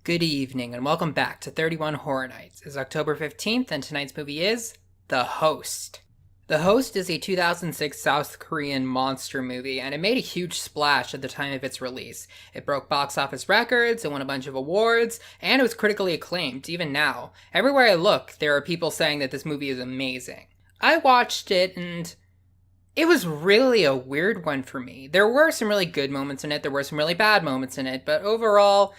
Good evening, and welcome back to 31 Horror Nights. It's October 15th, and tonight's movie is The Host. The Host is a 2006 South Korean monster movie, and it made a huge splash at the time of its release. It broke box office records, it won a bunch of awards, and it was critically acclaimed, even now. Everywhere I look, there are people saying that this movie is amazing. I watched it, and it was really a weird one for me. There were some really good moments in it, there were some really bad moments in it, but overall,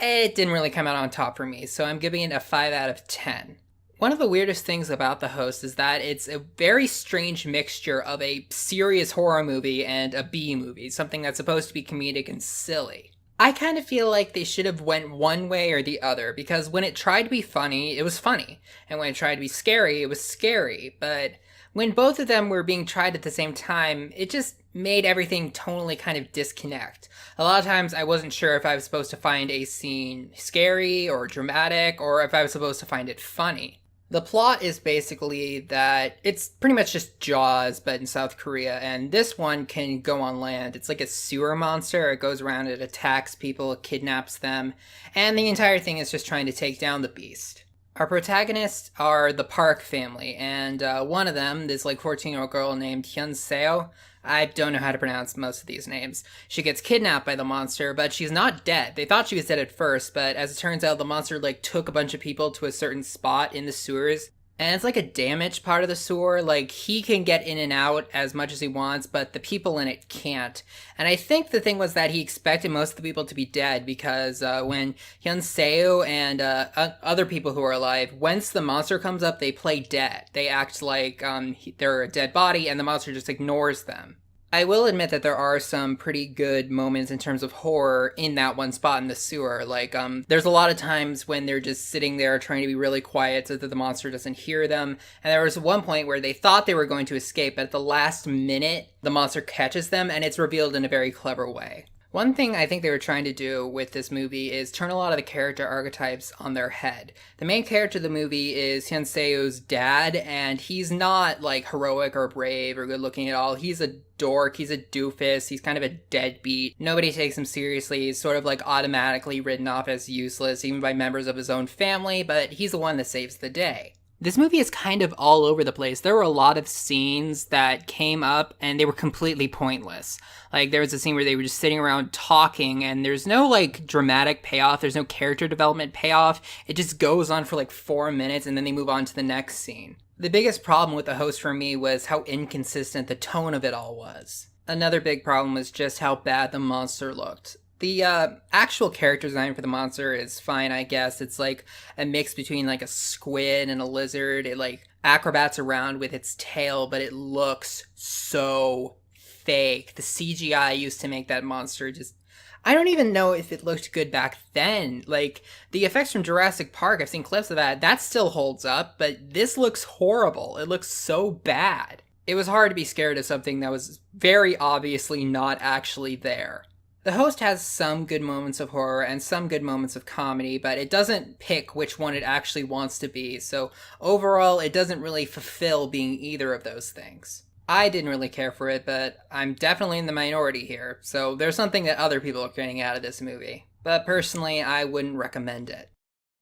it didn't really come out on top for me, so I'm giving it a 5 out of 10. One of the weirdest things about The Host is that it's a very strange mixture of a serious horror movie and a B movie, something that's supposed to be comedic and silly. I kind of feel like they should have went one way or the other, because when it tried to be funny, it was funny, and when it tried to be scary, it was scary, but when both of them were being tried at the same time, it just made everything tonally kind of disconnect. A lot of times I wasn't sure if I was supposed to find a scene scary or dramatic, or if I was supposed to find it funny. The plot is basically that it's pretty much just Jaws, but in South Korea, and this one can go on land. It's like a sewer monster. It goes around, it attacks people, it kidnaps them, and the entire thing is just trying to take down the beast. Our protagonists are the Park family, and one of them, this 14-year-old girl named Hyun Seo, I don't know how to pronounce most of these names. She gets kidnapped by the monster, but she's not dead. They thought she was dead at first, but as it turns out, the monster took a bunch of people to a certain spot in the sewers. And it's a damaged part of the sewer. He can get in and out as much as he wants, but the people in it can't. And I think the thing was that he expected most of the people to be dead, because when Hyun Seo and other people who are alive, once the monster comes up, they play dead. They act like they're a dead body, and the monster just ignores them. I will admit that there are some pretty good moments in terms of horror in that one spot in the sewer. There's a lot of times when they're just sitting there trying to be really quiet so that the monster doesn't hear them. And there was one point where they thought they were going to escape, but at the last minute, the monster catches them, and it's revealed in a very clever way. One thing I think they were trying to do with this movie is turn a lot of the character archetypes on their head. The main character of the movie is Hyun Seo's dad, and he's not heroic or brave or good looking at all. He's a dork, he's a doofus, he's kind of a deadbeat. Nobody takes him seriously. He's sort of automatically written off as useless, even by members of his own family, but he's the one that saves the day. This movie is kind of all over the place. There were a lot of scenes that came up and they were completely pointless. There was a scene where they were just sitting around talking and there's no dramatic payoff. There's no character development payoff. It just goes on for 4 minutes and then they move on to the next scene. The biggest problem with The Host for me was how inconsistent the tone of it all was. Another big problem was just how bad the monster looked. The actual character design for the monster is fine, I guess. It's a mix between a squid and a lizard. It acrobats around with its tail, but it looks so fake. The CGI used to make that monster I don't even know if it looked good back then. The effects from Jurassic Park, I've seen clips of that still holds up, but this looks horrible. It looks so bad. It was hard to be scared of something that was very obviously not actually there. The Host has some good moments of horror and some good moments of comedy, but it doesn't pick which one it actually wants to be, so overall it doesn't really fulfill being either of those things. I didn't really care for it, but I'm definitely in the minority here, so there's something that other people are getting out of this movie. But personally, I wouldn't recommend it.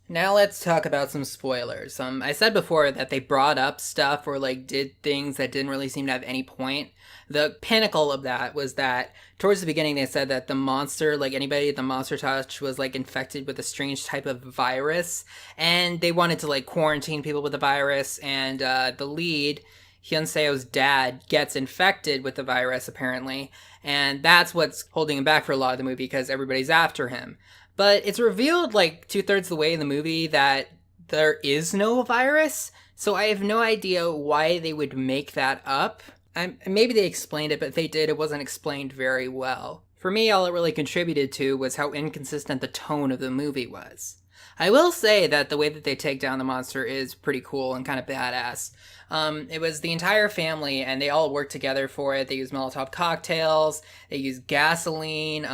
Now let's talk about some spoilers. I said before that they brought up stuff or did things that didn't really seem to have any point. The pinnacle of that was that towards the beginning they said that the monster, anybody the monster touched was infected with a strange type of virus, and they wanted to quarantine people with the virus, and the lead, Hyun Seo's dad, gets infected with the virus apparently, and that's what's holding him back for a lot of the movie because everybody's after him. But it's revealed 2/3 of the way in the movie that there is no virus, so I have no idea why they would make that up. Maybe they explained it, but if they did, it wasn't explained very well. For me, all it really contributed to was how inconsistent the tone of the movie was. I will say that the way that they take down the monster is pretty cool and kind of badass. It was the entire family, and they all worked together for it. They used Molotov cocktails, they used gasoline.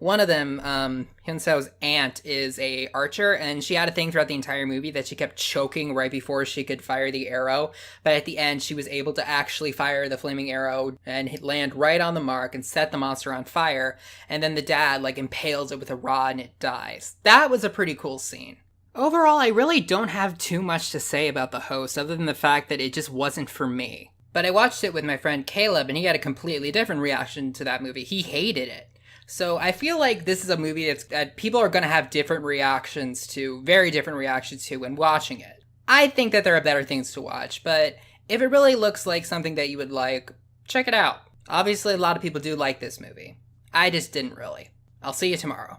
One of them, Hyun-seo's aunt, is a archer, and she had a thing throughout the entire movie that she kept choking right before she could fire the arrow. But at the end, she was able to actually fire the flaming arrow and land right on the mark and set the monster on fire. And then the dad, like, impales it with a rod and it dies. That was a pretty cool scene. Overall, I really don't have too much to say about The Host, other than the fact that it just wasn't for me. But I watched it with my friend Caleb, and he had a completely different reaction to that movie. He hated it. So I feel like this is a movie that people are going to have different reactions to, very different reactions to when watching it. I think that there are better things to watch, but if it really looks like something that you would like, check it out. Obviously, a lot of people do like this movie. I just didn't really. I'll see you tomorrow.